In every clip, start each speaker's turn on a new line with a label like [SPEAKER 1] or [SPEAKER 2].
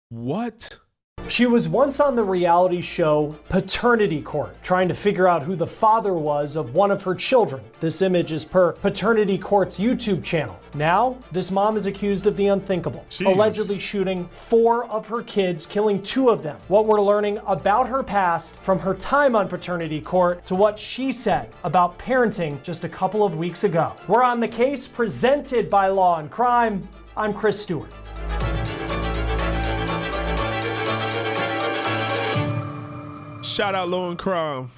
[SPEAKER 1] What?
[SPEAKER 2] She was once on the reality show Paternity Court, trying to figure out who the father was of one of her children. This image is per Paternity Court's YouTube channel. Now, this mom is accused of the unthinkable, allegedly shooting 4 of her kids, killing 2 of them. What we're learning about her past from her time on Paternity Court to what she said about parenting just a couple of weeks ago. We're on The Case, presented by Law and Crime. I'm Chris Stewart.
[SPEAKER 1] Shout out Law and Crime.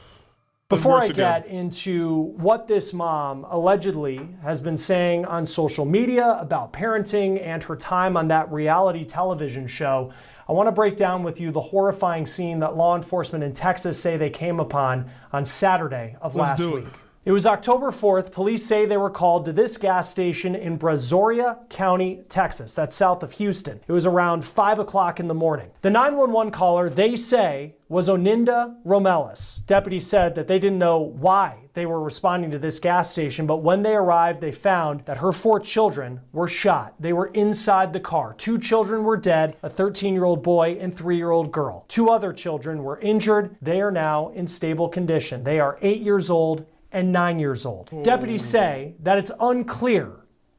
[SPEAKER 2] Before I get into what this mom allegedly has been saying on social media about parenting and her time on that reality television show, I want to break down with you the horrifying scene that law enforcement in Texas say they came upon on Saturday of last week. It was October 4th. Police say they were called to this gas station in Brazoria County, Texas. That's south of Houston. It was around 5 o'clock in the morning. The 911 caller, they say, was Oninda Romelis. Deputies said that they didn't know why they were responding to this gas station, but when they arrived, they found that her 4 children were shot. They were inside the car. 2 children were dead, a 13-year-old boy and 3-year-old girl. 2 other children were injured. They are now in stable condition. They are 8 years old and 9 years old. Deputies say that it's unclear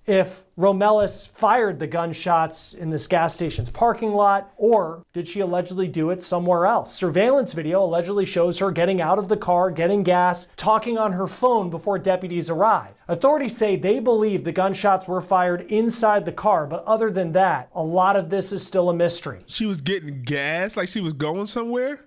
[SPEAKER 2] if Romelis fired the gunshots in this gas station's parking lot, or did she allegedly do it somewhere else? Surveillance video allegedly shows her getting out of the car, getting gas, talking on her phone before deputies arrive. Authorities say they believe the gunshots were fired inside the car, but other than that, a lot of this is still a mystery.
[SPEAKER 1] She was getting gas like she was going somewhere?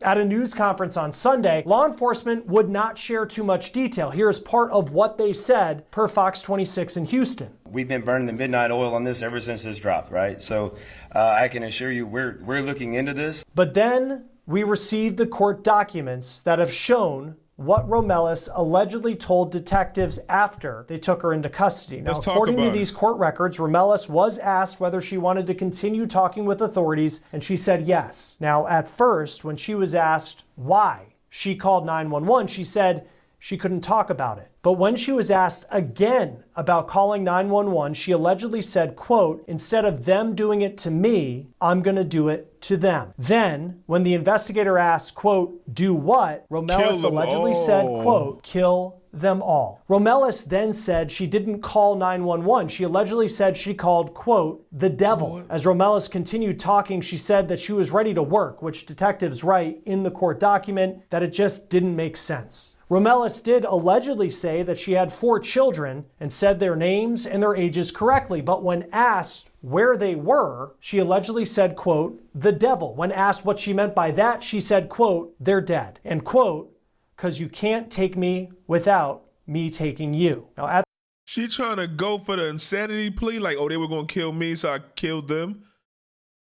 [SPEAKER 2] At a news conference on Sunday, law enforcement would not share too much detail. Here's part of what they said per Fox 26 in Houston.
[SPEAKER 3] We've been burning the midnight oil on this ever since this dropped, right? So I can assure you we're looking into this.
[SPEAKER 2] But then we received the court documents that have shown what Romelis allegedly told detectives after they took her into custody. Now, according to these court records, Romelis was asked whether she wanted to continue talking with authorities, and she said yes. Now, at first, when she was asked why she called 911, she said she couldn't talk about it. But when she was asked again about calling 911, she allegedly said, quote, "Instead of them doing it to me, I'm gonna do it to them." Then, when the investigator asked, quote, "Do what?" Romelis allegedly said, quote, "Kill them all." Romelis then said she didn't call 911. She allegedly said she called, quote, "the devil." As Romelis continued talking, she said that she was ready to work, which detectives write in the court document that it just didn't make sense. Romelis did allegedly say that she had 4 children and said their names and their ages correctly, but when asked where they were, she allegedly said, quote, "the devil." When asked what she meant by that, she said, quote, "they're dead," and quote, "'cause you can't take me without me taking you." Now,
[SPEAKER 1] she trying to go for the insanity plea, like, oh, they were going to kill me, so I killed them.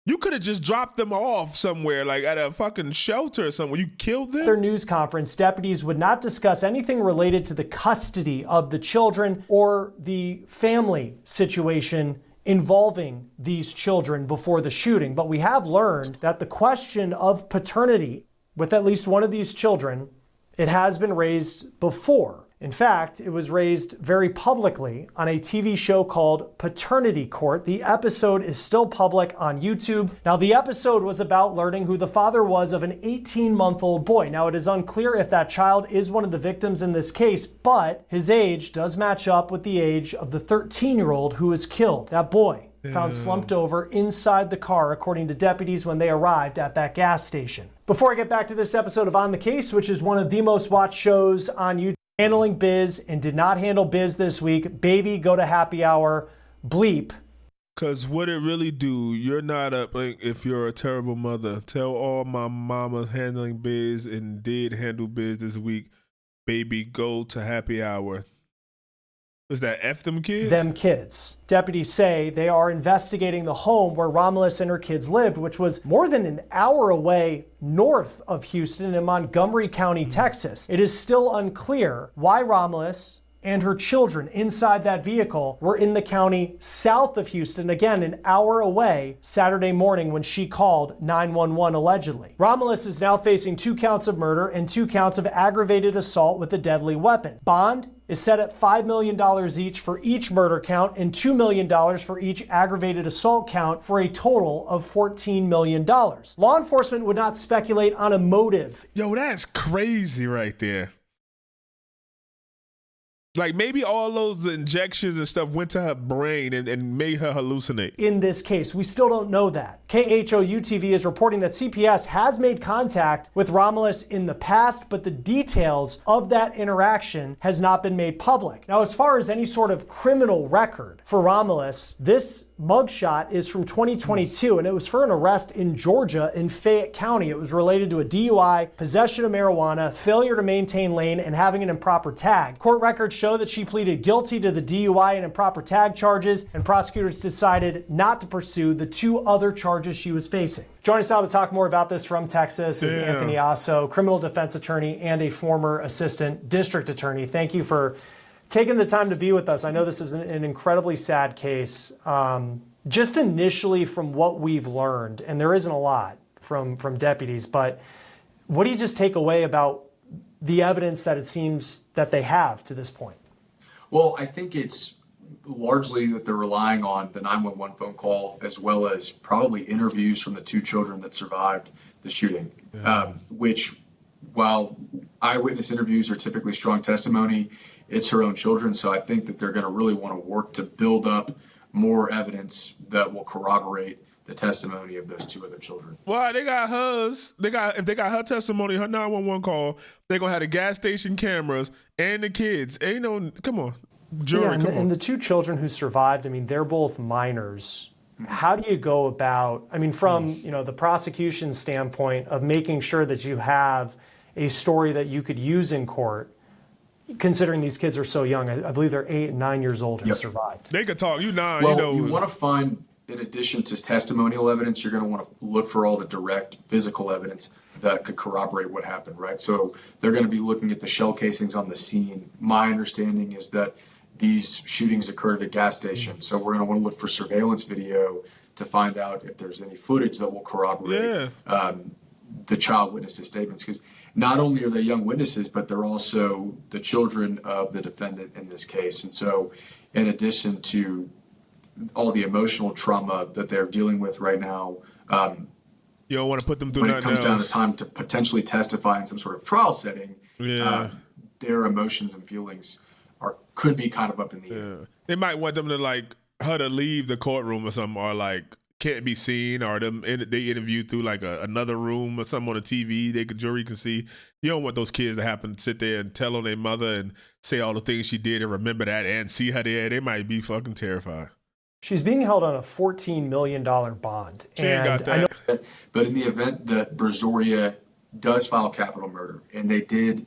[SPEAKER 1] You could have just dropped them off somewhere, like at a fucking shelter or somewhere. You killed them?
[SPEAKER 2] At their news conference, deputies would not discuss anything related to the custody of the children or the family situation involving these children before the shooting. But we have learned that the question of paternity with at least one of these children, it has been raised before. In fact, it was raised very publicly on a TV show called Paternity Court. The episode is still public on YouTube. Now, the episode was about learning who the father was of an 18-month-old boy. Now, it is unclear if that child is one of the victims in this case, but his age does match up with the age of the 13-year-old who was killed. That boy found slumped over inside the car, according to deputies when they arrived at that gas station. Before I get back to this episode of On the Case, which is one of the most watched shows on YouTube, handling biz and did not handle biz this week, baby, go to happy hour, bleep.
[SPEAKER 1] Because what it really do, you're not up if you're a terrible mother. Tell all my mamas handling biz and did handle biz this week, baby, go to happy hour. Is that F them kids?
[SPEAKER 2] Them kids. Deputies say they are investigating the home where Romelis and her kids lived, which was more than an hour away north of Houston in Montgomery County, Texas. It is still unclear why Romelis and her children inside that vehicle were in the county south of Houston, again, an hour away, Saturday morning when she called 911 allegedly. Romulus is now facing 2 counts of murder and 2 counts of aggravated assault with a deadly weapon. Bond is set at $5 million each for each murder count and $2 million for each aggravated assault count for a total of $14 million. Law enforcement would not speculate on a motive.
[SPEAKER 1] Yo, that's crazy right there. Like maybe all those injections and stuff went to her brain and made her hallucinate.
[SPEAKER 2] In this case, we still don't know that. KHOU-TV is reporting that CPS has made contact with Romulus in the past, but the details of that interaction has not been made public. Now, as far as any sort of criminal record for Romulus, this mugshot is from 2022, and it was for an arrest in Georgia in Fayette County. It was related to a DUI, possession of marijuana, failure to maintain lane, and having an improper tag. Court records show that she pleaded guilty to the DUI and improper tag charges, and prosecutors decided not to pursue the 2 other charges she was facing. Joining us now to talk more about this from Texas is Anthony Asso, criminal defense attorney and a former assistant district attorney. Thank you for taking the time to be with us. I know this is an incredibly sad case. Just initially from what we've learned, and there isn't a lot from deputies, but what do you just take away about the evidence that it seems that they have to this point?
[SPEAKER 4] Well, I think it's largely that they're relying on the 911 phone call as well as probably interviews from the 2 children that survived the shooting, which while eyewitness interviews are typically strong testimony, it's her own children. So I think that they're going to really want to work to build up more evidence that will corroborate the testimony of those 2 other children.
[SPEAKER 1] Well, they got hers. If they got her testimony, her 911 call, they're going to have the gas station cameras and the kids. Ain't no, come on, jury, come on.
[SPEAKER 2] And the 2 children who survived, I mean, they're both minors. How do you go about, I mean, from, the prosecution standpoint of making sure that you have a story that you could use in court, considering these kids are so young? I believe they're 8 and 9 years old who survived.
[SPEAKER 1] They could talk. You
[SPEAKER 4] want to find, in addition to testimonial evidence, you're going to want to look for all the direct physical evidence that could corroborate what happened, right? So they're going to be looking at the shell casings on the scene. My understanding is that these shootings occurred at a gas station. So we're going to want to look for surveillance video to find out if there's any footage that will corroborate the child witnesses' statements. Because not only are they young witnesses, but they're also the children of the defendant in this case. And so in addition to all the emotional trauma that they're dealing with right now,
[SPEAKER 1] you don't want to put them through
[SPEAKER 4] when
[SPEAKER 1] nothing
[SPEAKER 4] it comes
[SPEAKER 1] else.
[SPEAKER 4] down to time to potentially testify in some sort of trial setting, their emotions and feelings could be kind of up in the air.
[SPEAKER 1] They might want them to her to leave the courtroom or something, or can't be seen, or they interview through another room or something on the TV jury can see. You don't want those kids to happen to sit there and tell on their mother and say all the things she did and remember that and see her there. They might be fucking terrified.
[SPEAKER 2] She's being held on a $14 million bond.
[SPEAKER 1] She ain't got that.
[SPEAKER 4] But in the event that Brazoria does file capital murder, and they did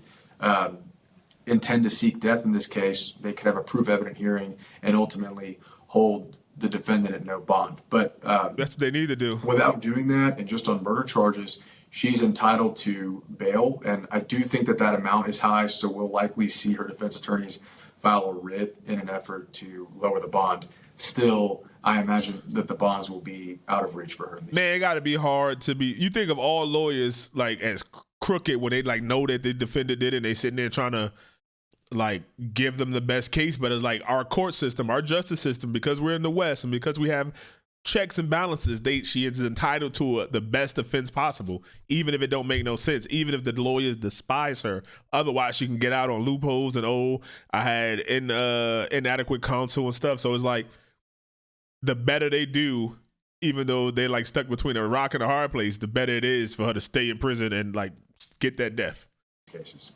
[SPEAKER 4] intend to seek death in this case, they could have a proof evident hearing and ultimately hold the defendant at no bond. But
[SPEAKER 1] that's what they need to do.
[SPEAKER 4] Without doing that, and just on murder charges, she's entitled to bail. And I do think that amount is high, so we'll likely see her defense attorneys file a writ in an effort to lower the bond. Still, I imagine that the bonds will be out of reach for her.
[SPEAKER 1] Man, it got to be hard to be. You think of all lawyers as crooked when they know that the defendant did it, and they sitting there trying to give them the best case, but it's our court system, our justice system, because we're in the West and because we have checks and balances, she is entitled to the best defense possible, even if it don't make no sense, even if the lawyers despise her. Otherwise, she can get out on loopholes and I had inadequate counsel and stuff. So it's the better they do, even though they're stuck between a rock and a hard place, the better it is for her to stay in prison and get that death.
[SPEAKER 4] Cases.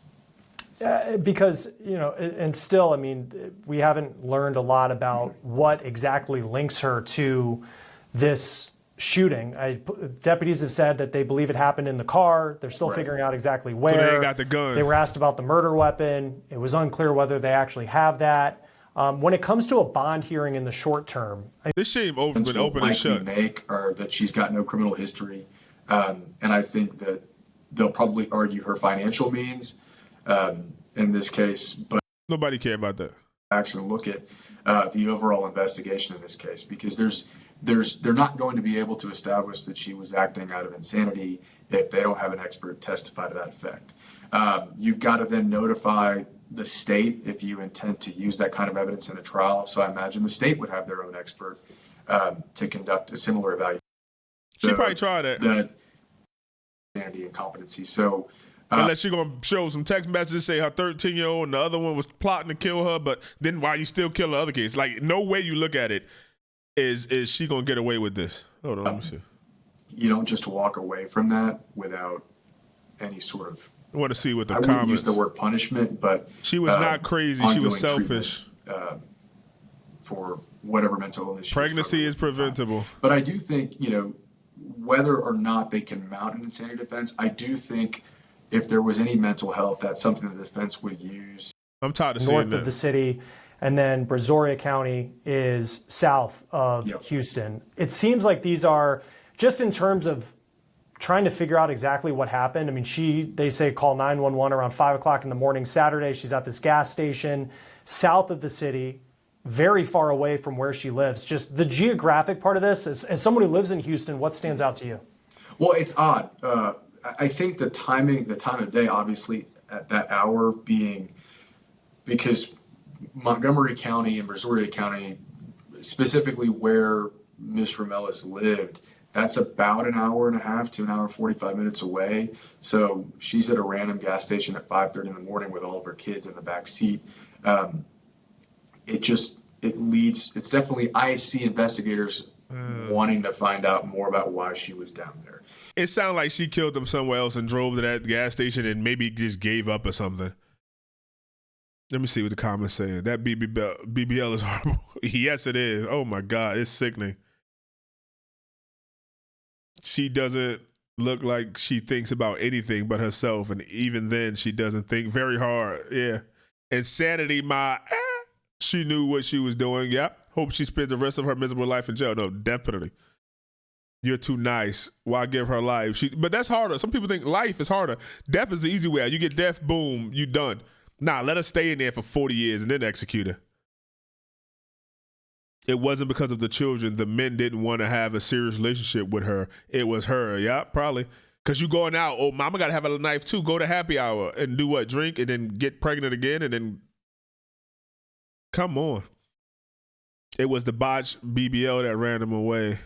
[SPEAKER 2] Because, and still, I mean, we haven't learned a lot about what exactly links her to this shooting. Deputies have said that they believe it happened in the car. They're still figuring out exactly where.
[SPEAKER 1] So they ain't got the gun.
[SPEAKER 2] They were asked about the murder weapon. It was unclear whether they actually have that. When it comes to a bond hearing in the short term,
[SPEAKER 1] this shame been open and shut.
[SPEAKER 4] Or that she's got no criminal history, and I think that they'll probably argue her financial means in this case. But
[SPEAKER 1] Nobody care about that.
[SPEAKER 4] And look at the overall investigation in this case, because they're not going to be able to establish that she was acting out of insanity if they don't have an expert testify to that effect. You've got to then notify the state if you intend to use that kind of evidence in a trial. So I imagine the state would have their own expert to conduct a similar evaluation.
[SPEAKER 1] She probably tried it.
[SPEAKER 4] The insanity and competency. So
[SPEAKER 1] unless she's going to show some text messages, say her 13-year-old and the other one was plotting to kill her, but then why you still kill the other kids? Like, no way you look at it is she going to get away with this. Hold on, let me see.
[SPEAKER 4] You don't just walk away from that without any sort of...
[SPEAKER 1] I want to see what the
[SPEAKER 4] comments... I wouldn't use the word punishment, but...
[SPEAKER 1] She was not crazy. She was selfish.
[SPEAKER 4] For whatever mental illness.
[SPEAKER 1] Pregnancy is preventable.
[SPEAKER 4] But I do think, whether or not they can mount an insanity defense, I do think if there was any mental health, that's something the defense would use.
[SPEAKER 1] I'm tired of seeing that.
[SPEAKER 2] North of the city, and then Brazoria County is south of Houston. It seems like these are, just in terms of trying to figure out exactly what happened. I mean, they say call 911 around 5 o'clock in the morning Saturday. She's at this gas station south of the city, very far away from where she lives. Just the geographic part of this, as someone who lives in Houston, what stands out to you?
[SPEAKER 4] Well, it's odd. I think the time of day, obviously, at that hour being, because Montgomery County and Brazoria County, specifically where Ms. Ellis lived, that's about an hour and a half to an hour and 45 minutes away. So she's at a random gas station at 5:30 in the morning with all of her kids in the back seat. It's definitely, I see investigators wanting to find out more about why she was down there.
[SPEAKER 1] It sounded like she killed them somewhere else and drove to that gas station and maybe just gave up or something. Let me see what the comments say. That BBL is horrible. Yes, it is. Oh my God, it's sickening. She doesn't look like she thinks about anything but herself, and even then, she doesn't think very hard. Yeah, insanity. She knew what she was doing. Yep. Hope she spends the rest of her miserable life in jail. No, definitely. You're too nice. Why give her life? But that's harder. Some people think life is harder. Death is the easy way out. You get death, boom, you done. Nah, let her stay in there for 40 years and then execute her. It wasn't because of the children. The men didn't want to have a serious relationship with her. It was her. Yeah, probably. Because you going out, oh, mama got to have a knife too. Go to happy hour and do what? Drink and then get pregnant again and then... Come on. It was the botched BBL that ran him away.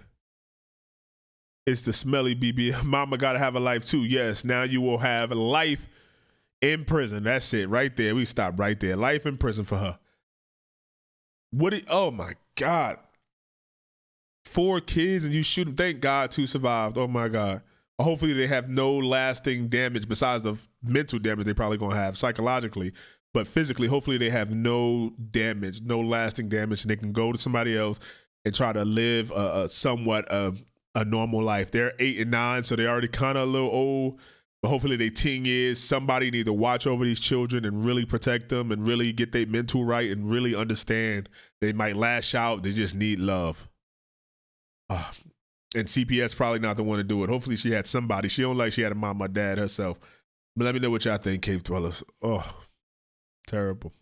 [SPEAKER 1] It's the smelly BBL. Mama got to have a life too. Yes, now you will have life in prison. That's it right there. We stop right there. Life in prison for her. Oh my God. 4 kids and you shoot them. Thank God 2 survived. Oh my God. Hopefully they have no lasting damage besides the mental damage they're probably going to have psychologically. But physically, hopefully they have no damage, no lasting damage, and they can go to somebody else and try to live somewhat a normal life. They're 8 and 9, so they're already kind of a little old, but hopefully they 10 years. Somebody need to watch over these children and really protect them and really get their mental right and really understand they might lash out. They just need love. And CPS probably not the one to do it. Hopefully she had somebody. She don't like she had a mom or dad herself. But let me know what y'all think, Cave Dwellers. Oh. Terrible.